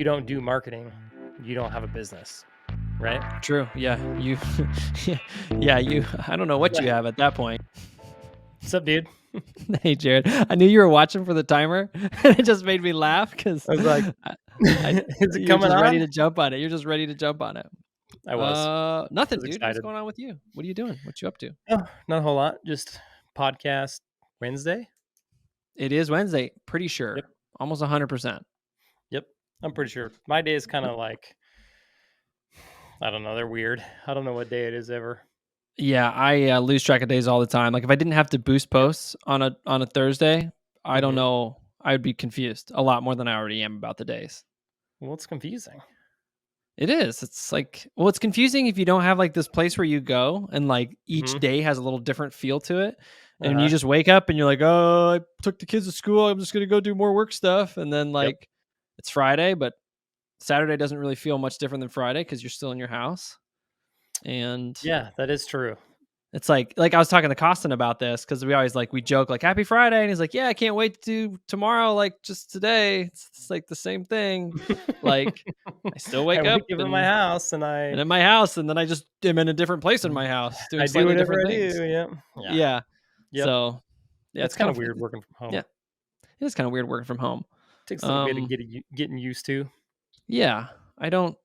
you don't do marketing, you don't have a business, right? True. Yeah. You, yeah, you, I don't know what Yeah. you have at that point. What's up, dude? Hey, Jared, I knew you were watching for the timer and it just made me laugh because I was like, is it you're coming just ready on? to jump on it. You're just ready to jump on it. I was. I Nothing, was dude. What's excited. going on with you? What are you doing? What you up to? Oh, not a whole lot. Just podcast Wednesday. It is Wednesday. Pretty Yep. sure. Almost 100%. Yep. I'm pretty sure. My day is kind of like, I don't know. They're weird. I don't know what day it is ever. Yeah, I lose track of days all the time. Like if I didn't have to boost Yep. posts on a Thursday, I don't hmm know. I would be confused a lot more than I already am about the days. Well, it's confusing. It is. It's like, well, it's confusing if you don't have like this place where you go and like each hmm day has a little different feel to it. And you Uh-huh. just wake up and you're like, oh, I took the kids to school. I'm just going to go do more work stuff. And then Yep. like it's Friday, but Saturday doesn't really feel much different than Friday because you're still in your house. And Yeah, that is true. it's like I was talking to Costin about this because we always we joke like Happy Friday, and he's like, yeah, I can't wait to do tomorrow, like just today. It's like the same thing. Like I still I wake wake up up in my house and and in my house, and then I just am in a different place in my house doing I do slightly whatever different I things. do. Yep. Yeah. Yeah. Yep. So yeah, It's it's kind kind of of weird working from home. yeah, it is kind of weird working from home. Takes a little bit of Um, getting used to. yeah, I don't.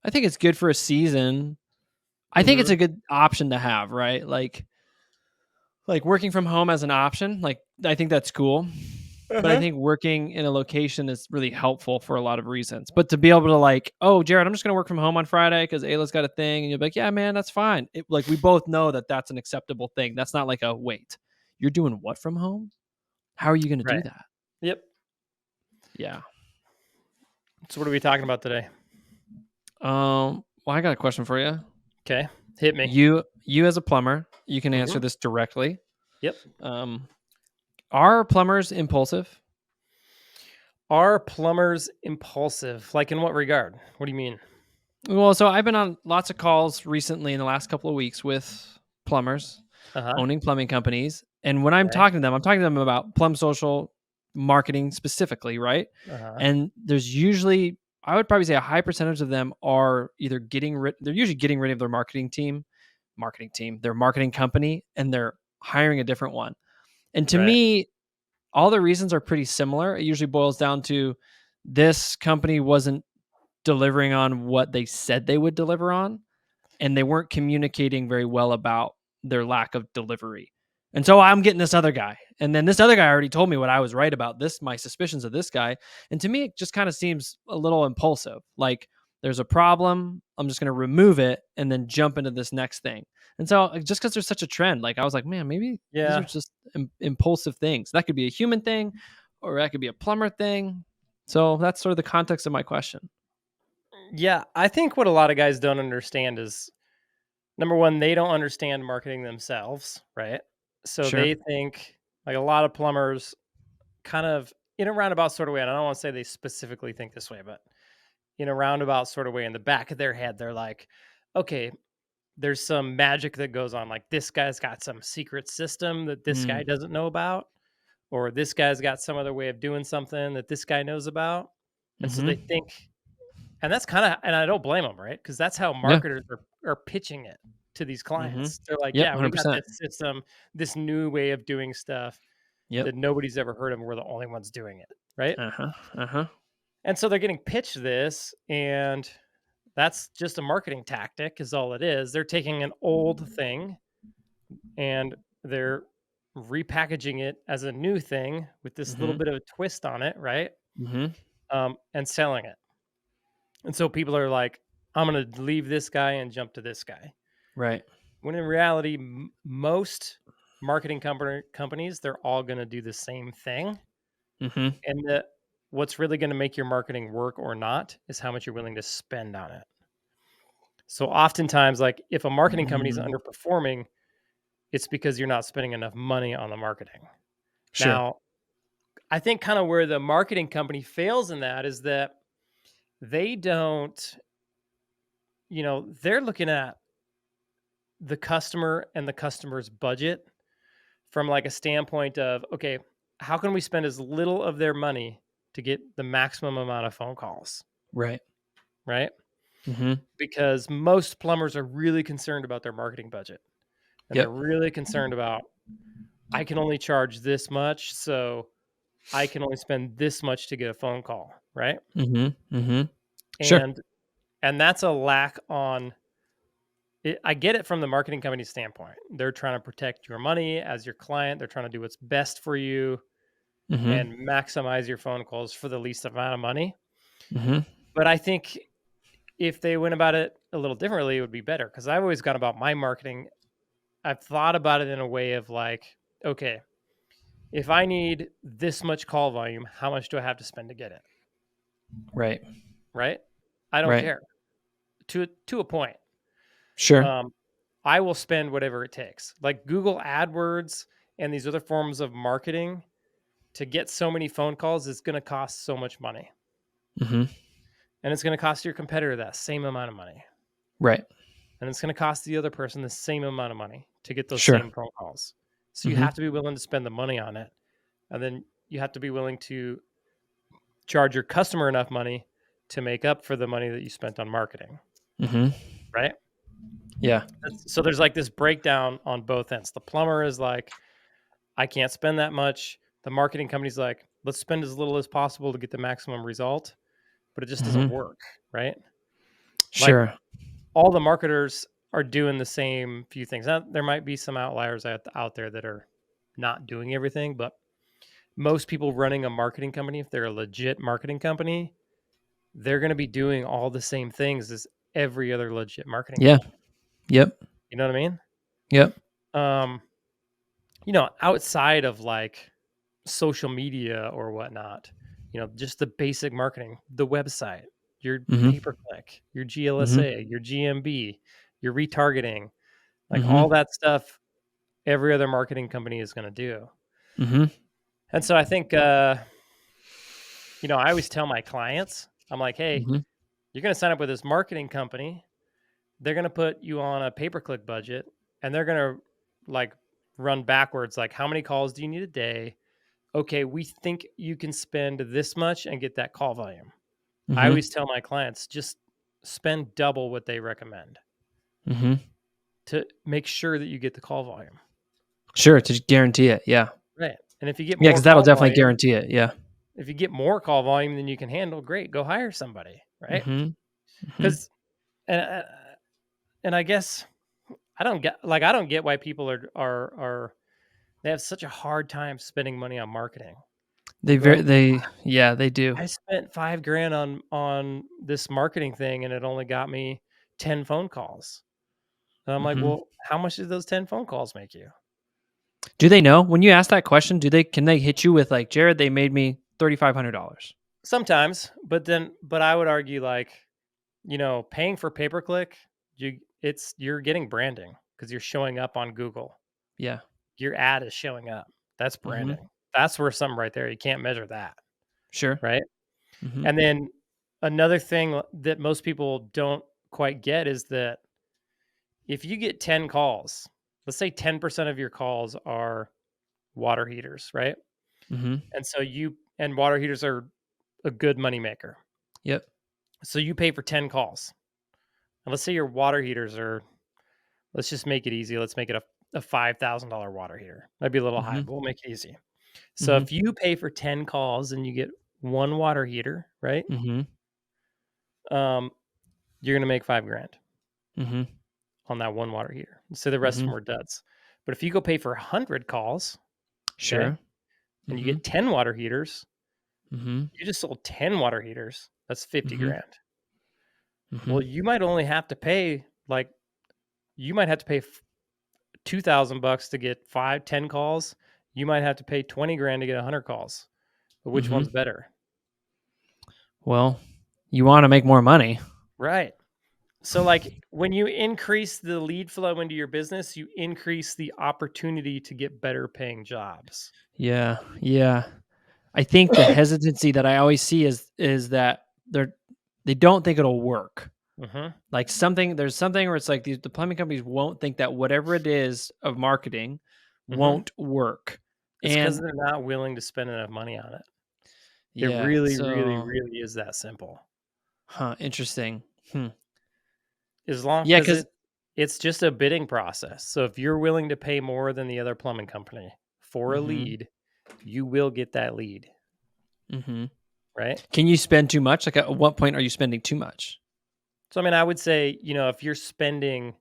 I think it's good for a season. I think it's hmm a good option to have, right? Like working from home as an option. Like I think that's cool. But I Uh-huh. think working in a location is really helpful for a lot of reasons. But to be able to oh, Jared, I'm just going to work from home on Friday because Ayla's got a thing, and you'll be like, yeah, man, that's fine. Like we both know that that's an acceptable thing. That's not like a wait. You're doing what from home? How are you going to do Right. that? Yep. Yeah. So what are we talking about today? Well, I got a question for you. Okay. Hit me. You as a plumber, you can answer hmm this directly. Yep. Um, are plumbers impulsive? Are plumbers impulsive? Like in what regard? What do you mean? Well, so I've been on lots of calls recently in the last couple of weeks with plumbers Uh-huh. owning plumbing companies. And when I'm Okay. talking to them, I'm talking to them about plum social marketing specifically, right? Uh-huh. And there's usually, I would probably say a high percentage of them are either they're usually getting rid of their their marketing company, and they're hiring a different one. And to Right. me, all the reasons are pretty similar. It usually boils down to this company wasn't delivering on what they said they would deliver on, and they weren't communicating very well about their lack of delivery. And so I'm getting this other guy. And then this other guy already told me what I was right about this, my suspicions of this guy. And to me, it just kind of seems a little impulsive. Like there's a problem, I'm just going to remove it and then jump into this next thing. And so just because there's such a trend, like I was like, man, maybe these are Yeah. just impulsive things. That could be a human thing or that could be a plumber thing. So that's sort of the context of my question. Yeah. I think what a lot of guys don't understand is number one, they don't understand marketing themselves, right? So Sure. they think like a lot of plumbers kind of in a roundabout sort of way, and I don't want to say they specifically think this way, but in a roundabout sort of way in the back of their head, they're like, okay, there's some magic that goes on. Like this guy's got some secret system that this guy Mm. doesn't know about, or this guy's got some other way of doing something that this guy knows about. And so Hmm. they think, and that's kind of, and I don't blame them, right? Because that's how Yeah. marketers are pitching it to these Hmm. clients. They're like, Yep. yeah, we got 100%. this system, this new way of doing stuff Yep. that nobody's ever heard of. And we're the only ones doing it, right? Uh-huh. Uh-huh. And so they're getting pitched this, and that's just a marketing tactic, is all it is. They're taking an old thing and they're repackaging it as a new thing with this little Mhm. bit of a twist on it, right? Mhm. And selling it. And so people are like, I'm going to leave this guy and jump to this guy. Right. When in reality, most marketing companies, they're all going to do the same thing. Mhm. And what's really going to make your marketing work or not is how much you're willing to spend on it. So oftentimes, like if a marketing company is Mm. underperforming, it's because you're not spending enough money on the marketing. Sure. Now, I think kind of where the marketing company fails in that is that they don't, they're looking at the customer and the customer's budget from like a standpoint of, okay, how can we spend as little of their money to to get the maximum amount of phone calls, Right. right? Mhm. Because most plumbers are really concerned about their marketing budget, and they're Yep. really concerned about, I can only charge this much, so I can only spend this much to get a phone call, right? Mhm. Mhm. Sure. And that's a lack on it. I get it from the marketing company standpoint. They're trying to protect your money as your client. They're trying to do what's best for you Mhm. and maximize your phone calls for the least amount of money. Mhm. But I think if they went about it a little differently, it would be better, because I've always gone about my marketing. I've thought about it in a way of like, okay, if I need this much call volume, how much do I have to spend to get it? Right. Right? I don't Right. care, to a point. Sure. Um, I will spend whatever it takes. Like Google AdWords and these other forms of marketing, to get so many phone calls is going to cost so much money. Mhm. And it's going to cost your competitor that same amount of money. Right. And it's going to cost the other person the same amount of money to get those Sure. same phone calls. So you Mhm. have to be willing to spend the money on it. And then you have to be willing to charge your customer enough money to make up for the money that you spent on marketing. Mhm. Right. Yeah. So there's like this breakdown on both ends. The plumber is like, I can't spend that much. The marketing company's like, let's spend as little as possible to get the maximum result, but it just doesn't Mhm. work, right? Like Sure. all the marketers are doing the same few things. Now, there might be some outliers out there that are not doing everything, but most people running a marketing company, if they're a legit marketing company, they're going to be doing all the same things as every other legit marketing Yeah. company. Yep. You know what I mean? Yep. Um, outside of like social media or whatnot, just the basic marketing, the website, your Mhm. pay per click, your Mhm. GLSA, your GMB, your retargeting, like Mhm. all that stuff, every other marketing company is going to do. Mhm. And so I think, I always tell my clients, I'm like, hey, Mhm. you're going to sign up with this marketing company. They're going to put you on a pay per click budget, and they're going to like run backwards. Like, how many calls do you need a day? Okay, we think you can spend this much and get that call volume. I Mhm. always tell my clients, just spend double what they recommend Mhm. to make sure that you get the call volume. Sure, to guarantee it. Yeah. Right. And if you get Yeah, more because that'll call definitely volume, guarantee it. Yeah. than you can handle, great, go hire somebody, right? Mhm. Mhm. Because and I guess I don't get why people are they have such a hard time spending money on marketing. Going, Yeah, they do. I spent 5 grand on this marketing thing and it only got me 10 phone calls. And I'm like, Mhm. well, how much did those 10 phone calls make you? Do they know? When you ask that question, can they hit you with like, "Jared, they made me $3,500." Sometimes, but I would argue like, paying for pay per click, you're getting branding because you're showing up on Google. Yeah. Your ad is showing up. That's Mhm. branding. That's worth something right there. You can't measure that, Sure. right? Mhm. And then another thing that most people don't quite get is that if you get 10 calls, let's say 10% of your calls are water heaters, right? Mhm. And water heaters are a good moneymaker. Yep. So you pay for 10 calls. And let's say your water heaters are, let's just make it easy. Let's make it a $5,000 water heater. Might be a little high, Mhm. but we'll make it easy. So Mhm. if you pay for 10 calls and you get one water heater, right? Mhm. Um, you're going to make 5 grand Mhm. on that one water heater. So the rest of them Mhm. are duds. But if you go pay for 100 calls, okay, Sure. and you Mhm. get 10 water heaters, Mhm. you just sold 10 water heaters. That's 50 Mhm. grand. Mhm. Well, you might only have to pay like, you might have to pay 2,000 bucks to get 5, 10 calls. You might have to pay 20 grand to get 100 calls. But which Mhm. one's better? Well, you wanna make more money. Right. So, like, when you increase the lead flow into your business, you increase the opportunity to get better paying jobs. Yeah. Yeah. I think the hesitancy that I always see is that they don't think it'll work. Mhm. Like there's something where it's like the plumbing companies won't think that whatever it is of marketing Mhm. won't work. It's because 'cause And they're not willing to spend enough money on it. It Yeah. really, really, So, really is that simple. huh, interesting. Hmm. As long Yeah, because because it's just a bidding process. So if you're willing to pay more than the other plumbing company for a mhm, lead, you will get that lead, mhm. right? Can you spend too much? Like, at what point are you spending too much? So I mean, I would say, if you're spending,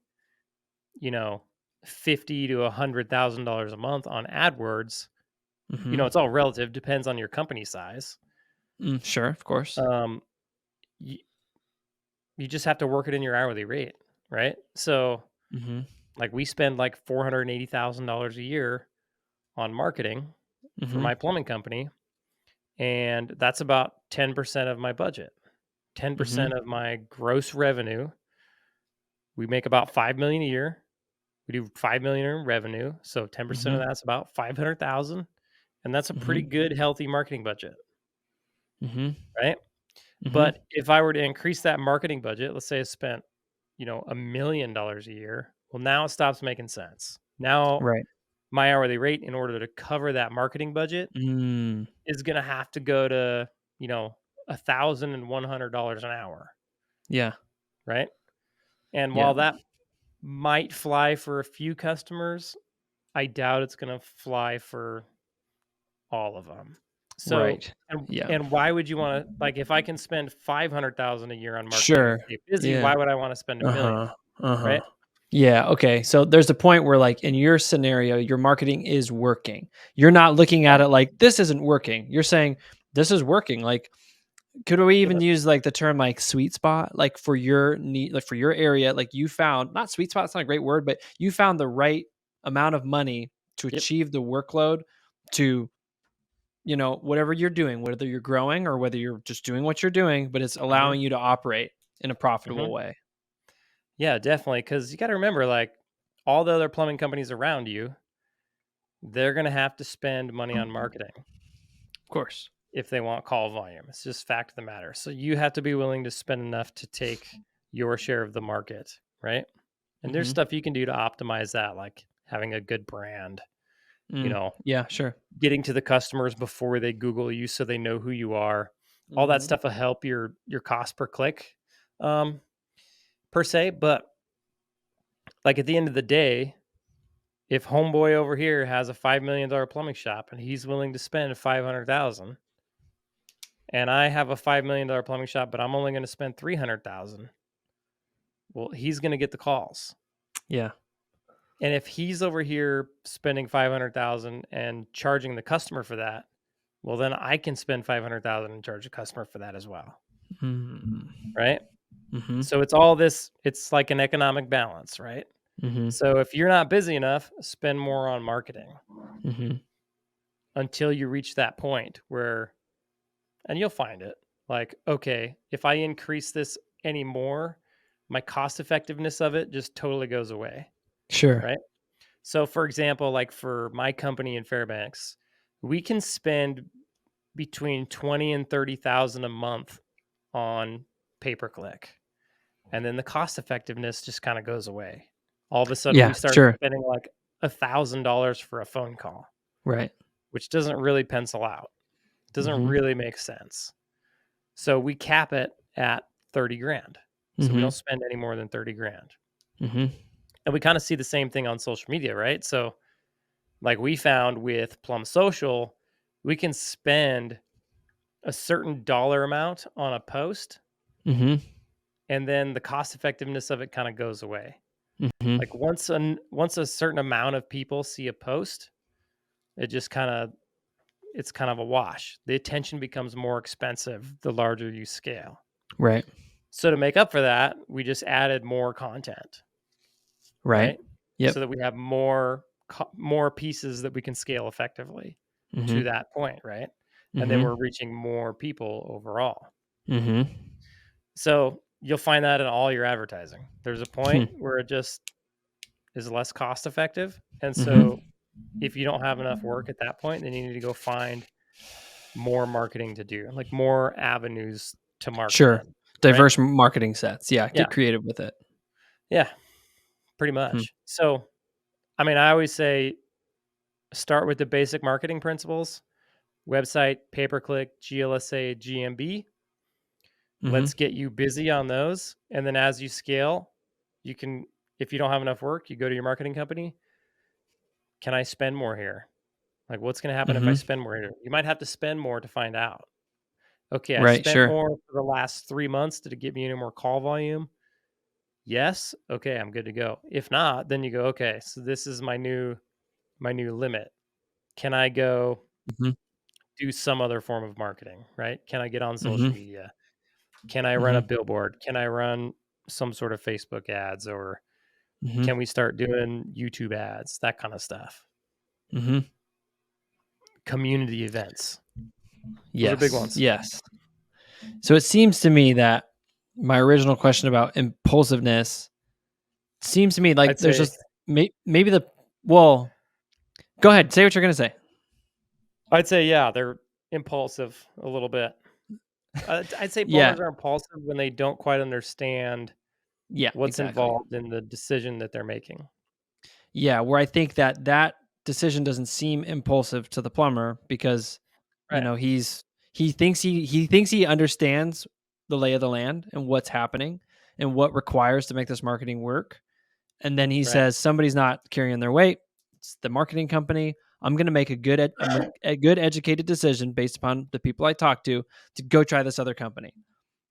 you know, 50 to $100,000 a month on AdWords, Mhm. it's all relative, depends on your company size. Sure, of course. Um, you, you just have to work it in your hourly rate, right? So Mhm, like we spend like $480,000 a year on marketing for mhm, my plumbing company, and that's about 10% of my budget. mhm, 10% of my gross revenue. We make about 5 million a year. We do 5 million in revenue, so 10% of mhm, that's about 500,000, and that's a pretty mhm, good healthy marketing budget, mhm, right? mhm. But if I were to increase that marketing budget, let's say I spent, $1 million a year, well, now it stops making sense. Now Right. my hourly rate in order to cover that marketing budget Mm. is gonna have to go to, you know, $1,100 an hour, Yeah, right? And yeah. while that might fly for a few customers, I doubt it's gonna fly for all of them. So, Right. and Yeah. and why would you wanna like, if I can spend 500,000 a year on marketing and Sure. stay busy, Yeah. why would I wanna spend 1,000,000, Uh-huh. Uh-huh. right? Yeah, okay. So there's a point where, like, in your scenario, your marketing is working. You're not looking Yeah, at it like, "This isn't working." You're saying, "This is working." Like, could we yeah, even use, like, the term, like, sweet spot? Like, for your need, like, for your area, like, you found, not sweet spot, it's not a great word, but you found the right amount of money to yep, achieve the workload to, whatever you're doing, whether you're growing or whether you're just doing what you're doing, but it's mhm, allowing you to operate in a profitable mhm. way. Yeah, definitely. Because you gotta remember, like, all the other plumbing companies around you, they're gonna have to spend money on marketing Of course. if they want call volume. It's just fact of the matter. So you have to be willing to spend enough to take your share of the market, right? And there's Mhm. stuff you can do to optimize that, like having a good brand, you Mm. know, Yeah, sure. getting to the customers before they Google you so they know who you are. All that Mhm. stuff will help your cost per click, um, per se. But like at the end of the day, if homeboy over here has a $5 million plumbing shop and he's willing to spend 500,000, and I have a $5 million plumbing shop, but I'm only going to spend 300,000, well, he's going to get the calls. Yeah. And if he's over here spending 500,000 and charging the customer for that, well, then I can spend 500,000 and charge the customer for that as well, Mm. right? Mhm. So it's all this, it's like an economic balance, right? Mhm. So if you're not busy enough, spend more on marketing Mhm. until you reach that point where, and you'll find it, like, okay, if I increase this anymore, my cost effectiveness of it just totally goes away, Sure. right? So for example, like for my company in Fairbanks, we can spend between 20 and 30,000 a month on pay per click. And then the cost effectiveness just kind of goes away. All of a sudden we Yeah, start sure. spending like $1,000 for a phone call, Right. which doesn't really pencil out. Doesn't Mhm. really make sense. So we cap it at 30 grand. So we don't Mhm. spend any more than 30 grand. Mhm. And we kind of see the same thing on social media, right? So like we found with Plum Social, we can spend a certain dollar amount on a post, Mhm. and then the cost effectiveness of it kind of goes away. Mhm. Like once a certain amount of people see a post, it just kind of it's kind of a wash. The attention becomes more expensive the larger you scale. Right. So to make up for that, we just added more content, Right. right? Yep. So that we have more pieces that we can scale effectively to Mhm. that point, right? And then Mhm. we're reaching more people overall. Mhm. So you'll find that in all your advertising. There's a Hmm. point where it just is less cost effective. And Mhm. so if you don't have enough work at that point, then you need to go find more marketing to do, like more avenues to market Sure. in, right? Diverse marketing sets. Yeah, Yeah. get creative with it. Yeah, pretty Hmm. much. So, I mean, I always say start with the basic marketing principles, website, pay-per-click, GLSA, GMB. Mhm. Let's get you busy on those, and then as you scale, you can if you don't have enough work, you go to your marketing company, "Can I spend more here? Like, what's gonna happen if I Mhm. spend more here?" You might have to spend more to find out. "Okay, I Right, spent sure. more for the last 3 months. Did it get me any more call volume? Yes? Okay, I'm good to go. If not, then you go, "Okay, so this is my new limit. Can I go Mhm. do some other form of marketing?" Right? Can I get on social Mhm. media? Can I run a Mhm. billboard? Can I run some sort of Facebook ads, or Mhm. can we start doing YouTube ads? That kind of stuff. Mhm. Community events. Those are big Yes. ones. Yes. So it seems to me that my original question about impulsiveness seems to me like I'd there's say just maybe the well, go ahead, say what you're gonna say. I'd say yeah, they're impulsive a little bit. I'd say Yeah. plumbers are impulsive when they don't quite understand Yeah, what's exactly. involved in the decision that they're making. Yeah, where I think that that decision doesn't seem impulsive to the plumber because, Right, he thinks he understands the lay of the land and what's happening and what requires to make this marketing work. And then he right, says somebody's not carrying their weight. It's the marketing company. I'm going to make a good educated decision based upon the people I talk to go try this other company.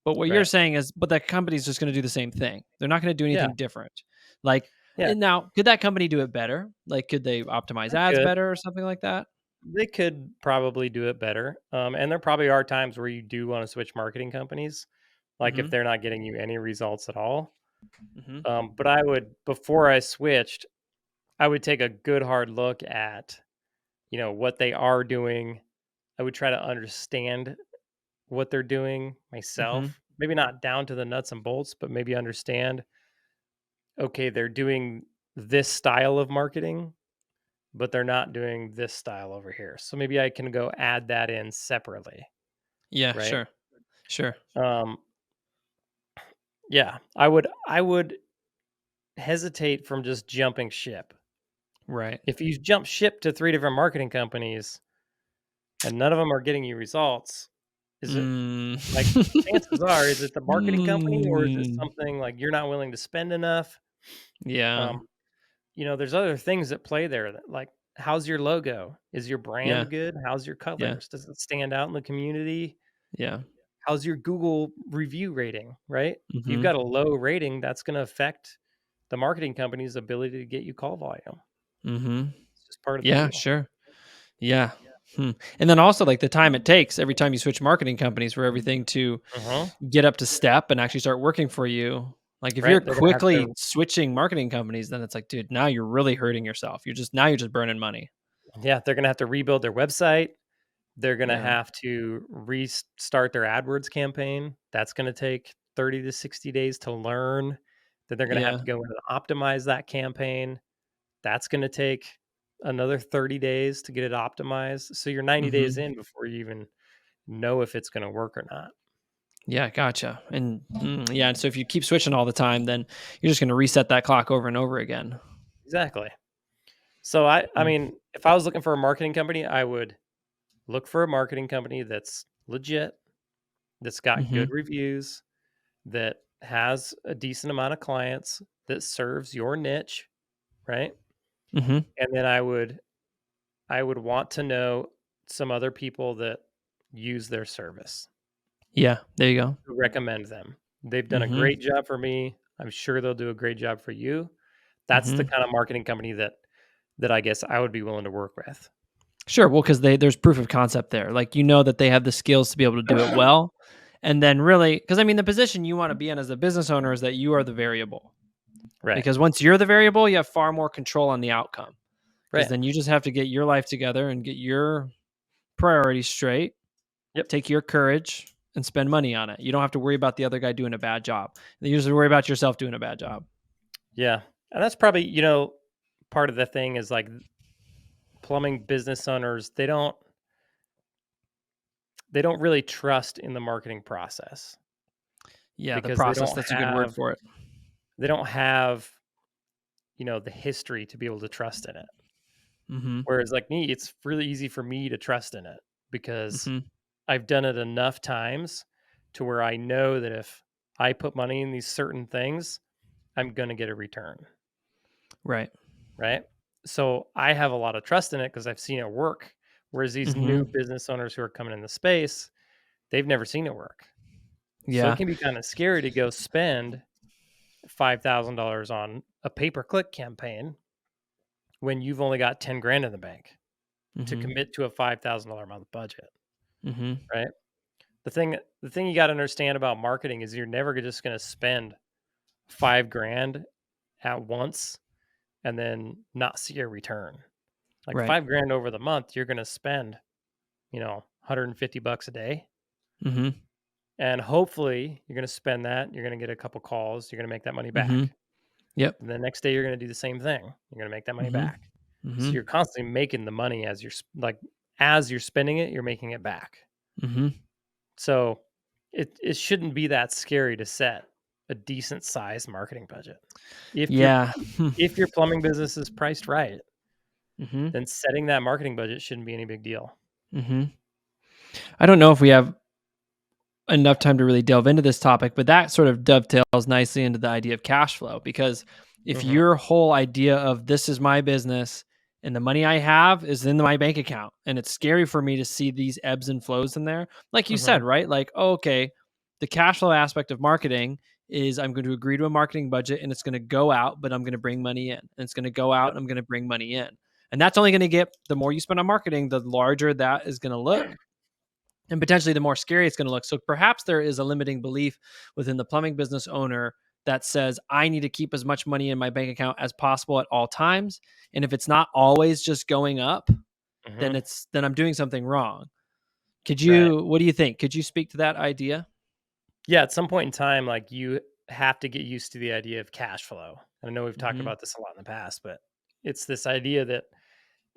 But what you're right. saying is, but that company's just going to do the same thing. They're not going to do Yeah, anything different. Like, yeah, and now, could that company do it better? Like, could they optimize they ads could. better or something like that? They could probably do it better. And there probably are times where you do want to switch marketing companies, like if Mm-hmm. they're not getting you any results at all. Mm-hmm. But I would, before I switched, I would take a good hard look at, what they are doing. I would try to understand what they're doing Mm-hmm. myself. Maybe not down to the nuts and bolts, but maybe understand, okay, they're doing this style of marketing, but they're not doing this style over here. So maybe I can go add that in separately, Yeah, right? sure. Sure. Um, yeah, I would hesitate from just jumping ship. Right. If you jump ship to 3 different marketing companies and none of them are getting you results, is it Mm. like chances are, is it the marketing company or is it Mm. something like you're not willing to spend enough? Yeah. Um, there's other things at play there that like how's your logo? Is your Yeah. brand good? How's your Yeah. colors? Does it stand out in the community? Yeah. How's your Google review rating, right? If you've Mm-hmm. got a low rating, that's going to affect the marketing company's ability to get you call volume. Mm-hmm. It's just part of the Yeah, deal. sure. Yeah. Hmm. And then also like the time it takes every time you switch marketing companies for everything to Mhm. get up to step and actually start working for you. Like if you're Right? They're going to have quickly to switching marketing companies, then it's like, dude, now you're really hurting yourself. You're just burning money. yeah, they're going to have to rebuild their website. They're going to Yeah. have to restart their AdWords campaign. That's going to take 30 to 60 days to learn. Then they're going to have Yeah. to go in and optimize that campaign. That's going to take another 30 days to get it optimized. So you're 90 days Mm-hmm. in before you even know if it's going to work or not. Yeah, gotcha. And yeah, and so if you keep switching all the time, then you're just going to reset that clock over and over again. Exactly. So I Mm. mean, if I was looking for a marketing company, I would look for a marketing company that's legit, that's got Mm-hmm. good reviews, that has a decent amount of clients, that serves your niche, right? Mm-hmm. And then I would want to know some other people that use their service, Yeah, there you go. who recommend them. They've done a Mm-hmm. great job for me. I'm sure they'll do a great job for you. That's the Mm-hmm. kind of marketing company that I guess I would be willing to work with. Sure. Well, because there's proof of concept there. Like you know that they have the skills to be able to do it well. And then really, because I mean, the position you want to be in as a business owner is that you are the variable. Right. Because once you're the variable, you have far more control on the outcome. Because Right. then you just have to get your life together and get your priorities straight, Yep. take your courage and spend money on it. You don't have to worry about the other guy doing a bad job. You just worry about yourself doing a bad job. Yeah. And that's probably, part of the thing is like plumbing business owners, they don't really trust in the marketing process Yeah, the because they process, don't that's a good word have for it. they don't have, the history to be able to trust in it. Mhm. Whereas like me, it's really easy for me to trust in it. because Mhm. I've done it enough times to where I know that if I put money in these certain things, I'm going to get a return, Right. right? So I have a lot of trust in it because I've seen it work. Whereas these new Mhm. business owners who are coming in the space, they've never seen it work. So it Yeah. can be kind of scary to go spend $5,000 on a pay-per-click campaign when you've only got 10 grand in the bank to Mhm. commit to a $5,000 a month budget, Mhm. right? The thing you got to understand about marketing is you're never just going to spend 5 grand at once and then not see a return. Like Right. 5 grand over the month, you're going to spend, 150 bucks a day. Mhm. And hopefully you're going to spend that. You're going to get a couple calls. You're going to make that money Mhm. back. Yep. And the next day, you're going to do the same thing. You're going to make that money Mhm. back. So Mhm. you're constantly making the money as you're spending it, you're making it back. Mhm. So it shouldn't be that scary to set a decent size marketing budget. If your Yeah. Hmm. if your plumbing business is priced right, Mhm. then setting that marketing budget shouldn't be any big deal. Mhm. I don't know if we have enough time to really delve into this topic, but that sort of dovetails nicely into the idea of cash flow. Because if Mhm, your whole idea of this is my business and the money I have is in my bank account, and it's scary for me to see these ebbs and flows in there, like you mhm, said, right? Like, oh, okay, the cash flow aspect of marketing is I'm going to agree to a marketing budget and it's going to go out, but I'm going to bring money in. And it's going to go out yep, and I'm going to bring money in. And that's only going to get the more you spend on marketing, the larger that is going to look and potentially the more scary it's going to look. So perhaps there is a limiting belief within the plumbing business owner that says I need to keep as much money in my bank account as possible at all times, and if it's not always just going up, mhm, then I'm doing something wrong. Could right. you what do you think? Could you speak to that idea? Yeah, at some point in time, like, you have to get used to the idea of cash flow. I know we've talked Mhm. about this a lot in the past, but it's this idea that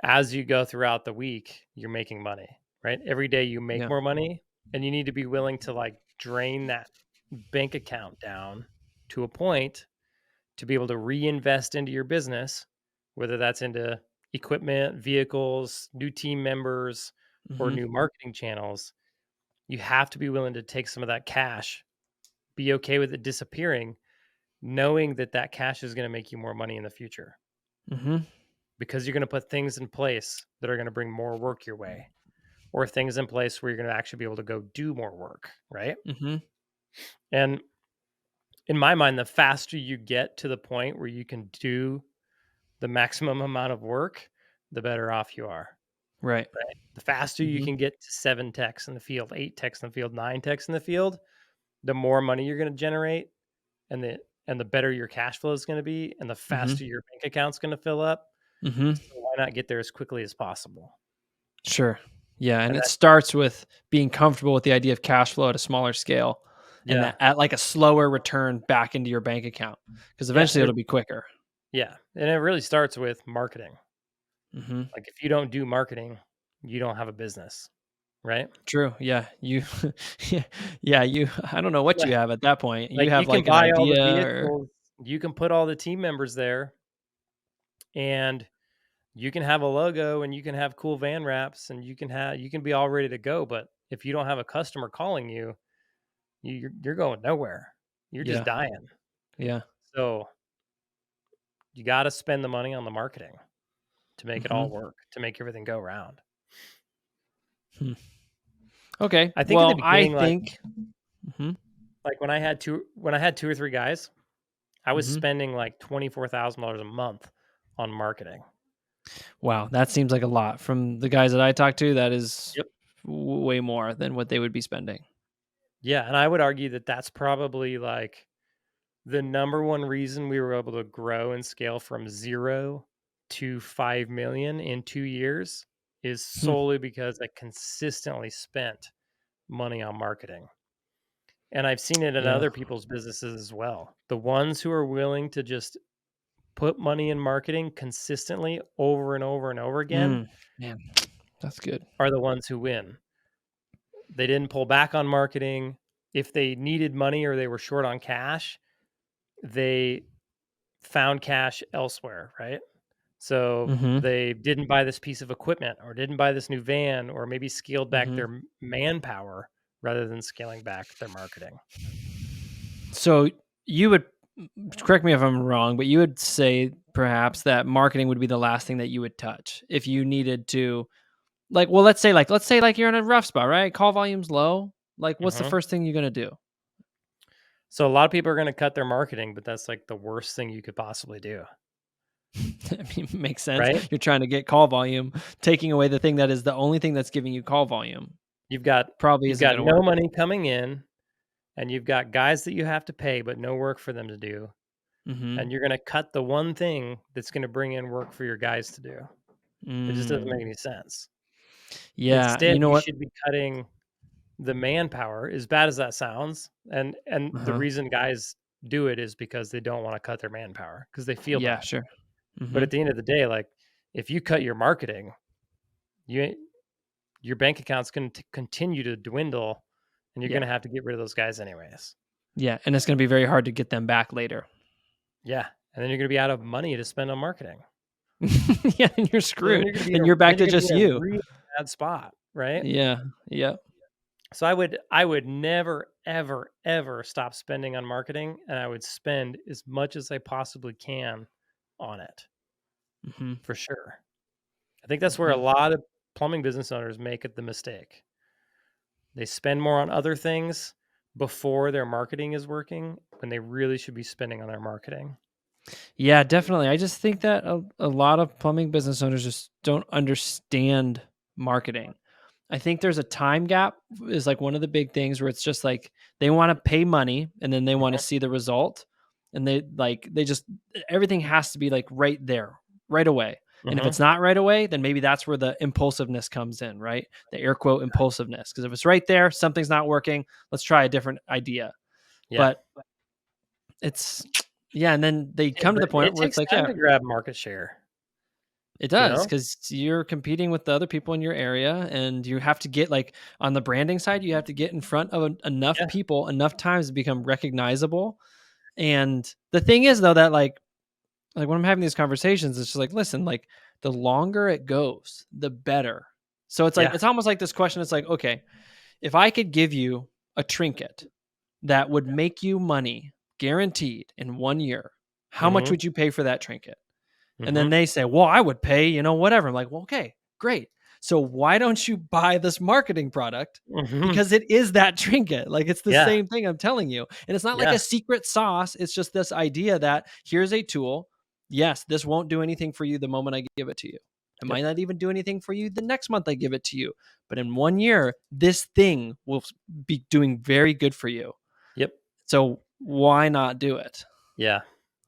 as you go throughout the week, you're making money, right? Every day you make Yeah. more money, and you need to be willing to, like, drain that bank account down to a point to be able to reinvest into your business, whether that's into equipment, vehicles, new team members, or Mhm. new marketing channels. You have to be willing to take some of that cash, be okay with it disappearing, knowing that that cash is going to make you more money in the future Mhm. because you're going to put things in place that are going to bring more work your way or things in place where you're going to actually be able to go do more work, right? Mhm. And in my mind, the faster you get to the point where you can do the maximum amount of work, the better off you are, Right. right? The faster you Mhm. can get to 7 techs in the field, 8 techs in the field, 9 techs in the field, the more money you're going to generate and the better your cash flow is going to be and the Mhm. faster your bank account's going to fill up. Mhm. So why not get there as quickly as possible? Sure. Yeah, and And it that starts with being comfortable with the idea of cash flow at a smaller scale and yeah. that at like a slower return back into your bank account because Yeah, eventually it'll be quicker. and it really starts with marketing. Mhm. Like if you don't do marketing, you don't have a business, right? True. Yeah. You yeah, yeah, you I don't know what Yeah. you have at that point. You Like you have can like an buy all the idea or vehicles, you can put all the team members there and you can have a logo and you can have cool van wraps and you can be all ready to go, but if you don't have a customer calling you, you're going nowhere. You're just yeah. dying. Yeah. So you got to spend the money on the marketing to make it all Mhm. work, to make everything go round. Hmm. Okay. I think in the Well, I beginning, think Mhm. like when I had 2 or 3 guys, I was Mhm. spending like $24,000 a month on marketing. Wow, that seems like a lot. From the guys that I talk to, that is Yep. way more than what they would be spending. Yeah, and I would argue that that's probably like the number one reason we were able to grow and scale from 0 to 5 million in 2 years is Hmm. solely because I consistently spent money on marketing. And I've seen it in Yeah. other people's businesses as well. The ones who are willing to just put money in marketing consistently over and over and over again Mm. Man, that's good. are the ones who win. They didn't pull back on marketing. If they needed money or they were short on cash, they found cash elsewhere, right? So Mhm. they didn't buy this piece of equipment or didn't buy this new van or maybe scaled back Mhm. their manpower rather than scaling back their marketing. So you would correct me if I'm wrong, but you would say perhaps that marketing would be the last thing that you would touch if you needed to, like, well, let's say you're in a rough spot, right? Call volume's low. Like, what's the Mhm. first thing you're gonna do? So a lot of people are going to cut their marketing, but that's like the worst thing you could possibly do, I mean, makes sense. right? You're trying to get call volume, taking away the thing that is the only thing that's giving you call volume You've got probably you've isn't got gonna no work. money coming in and you've got guys that you have to pay but no work for them to do. Mhm. And you're going to cut the one thing that's going to bring in work for your guys to do. It just doesn't make Mm. any sense. Yeah, Instead, you know you what? should be cutting the manpower, as bad as that sounds. And the Uh-huh. reason guys do it is because they don't want to cut their manpower because they feel Yeah, bad. sure. But Mhm. at the end of the day, like if you cut your marketing, you ain't your bank account's going to continue to dwindle and you're going Yeah. to have to get rid of those guys anyways. Yeah, and it's gonna be very hard to get them back later. Yeah. And then you're going to be out of money to spend on marketing. Yeah, and you're So then screwed. you're going to be in Then a you're then back you're to going to be just in a you. really bad spot, right? Yeah. Yep. So I would never ever ever stop spending on marketing and I would spend as much as I possibly can on it Mhm. for sure. I think that's where a Mhm. lot of plumbing business owners make it the mistake. They spend more on other things before their marketing is working when they really should be spending on their marketing. Yeah, definitely. I just think that a lot of plumbing business owners just don't understand marketing. I think there's a time gap is like one of the big things where it's just like they want to pay money and then they want to Mhm, see the result and they just everything has to be like right there, right away. And if mhm, it's not right away, then maybe that's where the impulsiveness comes in, right? The air quote impulsiveness. Because if it's right there, something's not working, let's try a different idea. yeah. But it's yeah, and then they Yeah, come to but the point it where it's takes like, time yeah, to grab market share, it you does know? because you're competing with the other people in your area, and you have to get like on the branding side, you have to get in front of enough Yeah, people enough times to become recognizable. And the thing is, though, that like when I'm having these conversations, it's just like, listen, like the longer it goes, the better. So it's like yeah, it's almost like this question. It's like, okay, if I could give you a trinket that would make you money guaranteed in 1 year, how much mhm, would you pay for that trinket? And then mhm, they say, well, I would pay, whatever. I'm like, well, okay, great. So why don't you buy this marketing product? mhm, Because it is that trinket. Like it's the yeah, same thing I'm telling you. And it's not like yeah, a secret sauce. It's just this idea that here's a tool. Yes, this won't do anything for you the moment I give it to you. It yep, might not even do anything for you the next month I give it to you. But in 1 year, this thing will be doing very good for you. yep, So why not do it? yeah,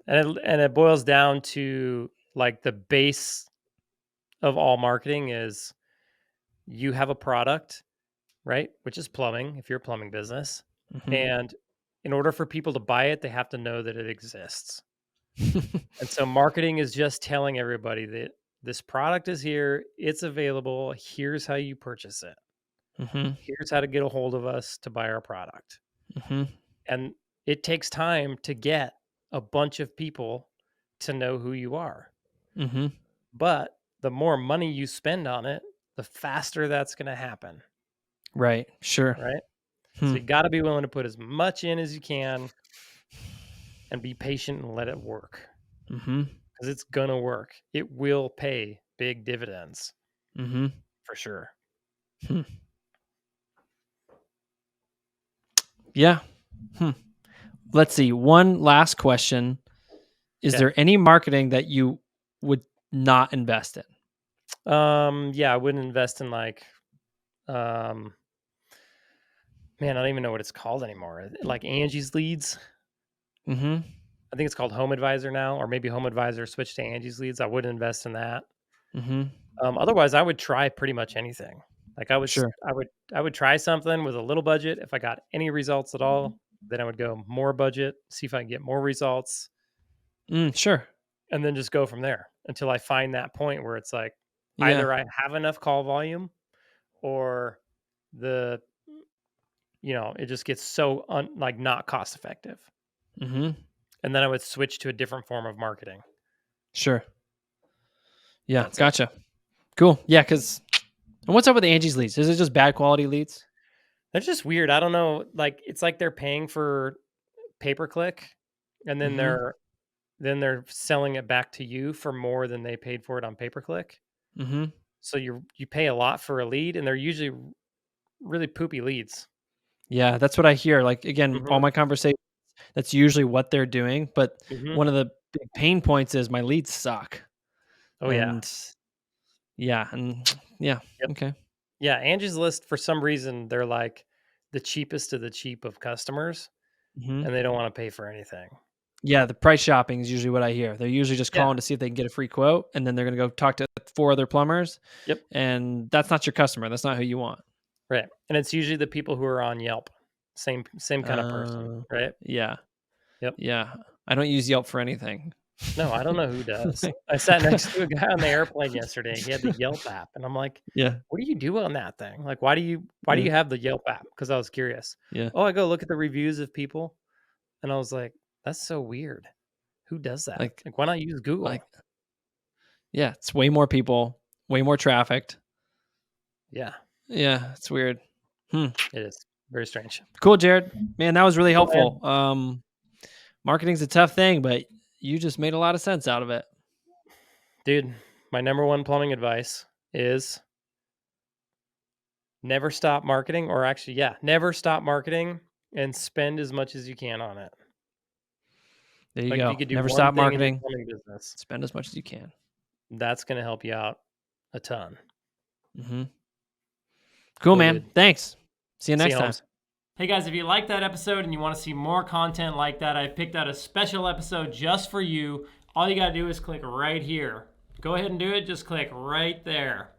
and it boils down to, like, the base of all marketing is you have a product, right, which is plumbing, if you're a plumbing business, Mhm. and in order for people to buy it, they have to know that it exists, and so marketing is just telling everybody that this product is here, it's available, here's how you purchase it, Mhm. here's how to get a hold of us to buy our product, Mhm. and it takes time to get a bunch of people to know who you are. Mhm. But the more money you spend on it, the faster that's gonna happen, Right. Sure. right? Hmm. So you gotta be willing to put as much in as you can and be patient and let it work Mhm. because it's gonna work. It will pay big dividends Mhm. for sure. Hmm. Yeah. Hmm. Let's see. One last question. Is Okay. there any marketing that you would not invest in? Yeah, I wouldn't invest in um, man, I don't even know what it's called anymore. Like Angie's Leads. Mhm. I think it's called Home Advisor now, or maybe Home Advisor switched to Angie's Leads. I wouldn't invest in that. Mhm. Otherwise, I would try pretty much anything. Like Sure. I would try something with a little budget. If I got any results at all, then I would go more budget, see if I can get more results, Sure. and then just go from there until I find that point where it's like Yeah. either I have enough call volume or the it just gets so like not cost effective. Mhm. And then I would switch to a different form of marketing. Sure. Yeah, That's it. gotcha. Cool. Yeah, because and what's up with Angie's leads? Is it just bad quality leads? They're just weird. I don't know. Like it's like they're paying for pay per click, and Mm-hmm. then they're selling it back to you for more than they paid for it on pay per click. Mm-hmm. So you pay a lot for a lead, and they're usually really poopy leads. Yeah, that's what I hear. Like again, all Hmm. my conversations, that's usually what they're doing. But Hmm. one of the big pain points is my leads suck. Oh yeah. And yeah, and yeah, Yep. okay. Yeah. Angie's List for some reason they're like the cheapest of the cheap of customers, Hmm. and they don't want to pay for anything. Yeah, the price shopping is usually what I hear. They're usually just Yeah. calling to see if they can get a free quote, and then they're going to go talk to 4 other plumbers, Yep. and that's not your customer. That's not who you want. Right. And it's usually the people who are on Yelp. Same kind of person, Uh, right? yeah, Yep. yeah. I don't use Yelp for anything. No, I don't know who does. I sat next to a guy on the airplane yesterday. He had the Yelp app, and I'm like, Yeah, "What do you do on that thing? Like, why do yeah, you have the Yelp app?" Because I was curious. yeah. Oh, I go look at the reviews of people, and I was like, "That's so weird. Who does that? Like, Like, why not use like, Google?" yeah. It's way more people, way more trafficked. Yeah, Yeah, it's weird. Hmm. it is very strange. Cool, Jared. Man, that was really Cool, man. helpful. Marketing's a tough thing, but you just made a lot of sense out of it. Dude, my number one plumbing advice is never stop marketing, or actually, yeah, never stop marketing and spend as much as you can on it. There you Like, if go. you could do Never one stop thing in your marketing. plumbing business, Spend as much as you can. that's gonna help you out a ton. Hmm. Cool, Cool, man. dude. Thanks. See you See you, next time. Holmes. Hey guys, if you liked that episode and you want to see more content like that, I picked out a special episode just for you. All you got to do is click right here. Go ahead and do it. Just click right there.